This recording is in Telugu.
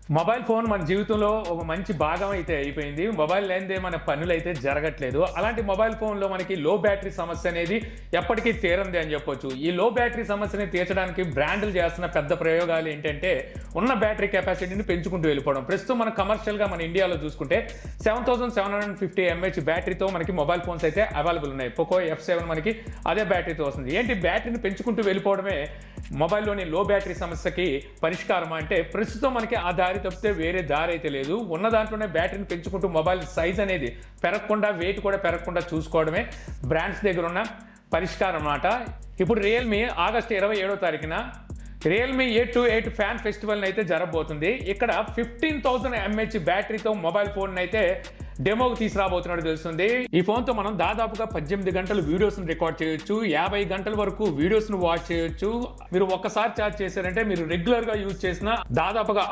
మొబైల్ ఫోన్ మన జీవితంలో ఒక మంచి భాగం అయితే అయిపోయింది. మొబైల్ లేనిదే మన పనులైతే జరగట్లేదు. అలాంటి మొబైల్ ఫోన్‌లో మనకి లో బ్యాటరీ సమస్య అనేది ఎప్పటికీ తీరంది అని చెప్పొచ్చు. ఈ లో బ్యాటరీ సమస్యని తీర్చడానికి బ్రాండ్‌లు చేస్తున్న పెద్ద ప్రయోగాలు ఏంటంటే, ఉన్న బ్యాటరీ కెపాసిటీని పెంచుకుంటూ వెళ్ళిపోవడం. ప్రస్తుతం మన కమర్షియల్‌గా మన ఇండియాలో చూసుకుంటే 7750 ఎంఏహెచ్ బ్యాటరీతో మనకి మొబైల్ ఫోన్స్ అయితే అవైలబుల్ ఉన్నాయి. పోకో F7 మనకి అదే బ్యాటరీతో వస్తుంది. ఏంటి బ్యాటరీని పెంచుకుంటూ వెళ్ళిపోవడమే మొబైల్‌లోని లో బ్యాటరీ సమస్యకి పరిష్కారమా అంటే, ప్రస్తుతం మనకి ఆ దారి తప్పితే వేరే దారి అయితే లేదు. ఉన్న దాంట్లోనే బ్యాటరీని పెంచుకుంటూ మొబైల్ సైజ్ అనేది పెరగకుండా, వెయిట్ కూడా పెరగకుండా చూసుకోవడమే బ్రాండ్స్ దగ్గర ఉన్న పరిష్కారం అన్నమాట. ఇప్పుడు రియల్‌మీ ఆగస్టు 27వ తారీఖున రియల్‌మీ A28 ఫ్యాన్ ఫెస్టివల్‌ని అయితే జరగబోతుంది. ఇక్కడ 15000 ఎంఏహెచ్ బ్యాటరీతో మొబైల్ ఫోన్ అయితే డెమోకి తీసుకురాబోతున్నట్టు తెలుస్తుంది. ఈ ఫోన్తో మనం దాదాపుగా 18 గంటలు వీడియోస్ని రికార్డ్ చేయొచ్చు, 50 గంటల వరకు వీడియోస్ని వాచ్ చేయొచ్చు. మీరు ఒక్కసారి ఛార్జ్ చేశారంటే మీరు రెగ్యులర్గా యూజ్ చేసిన దాదాపుగా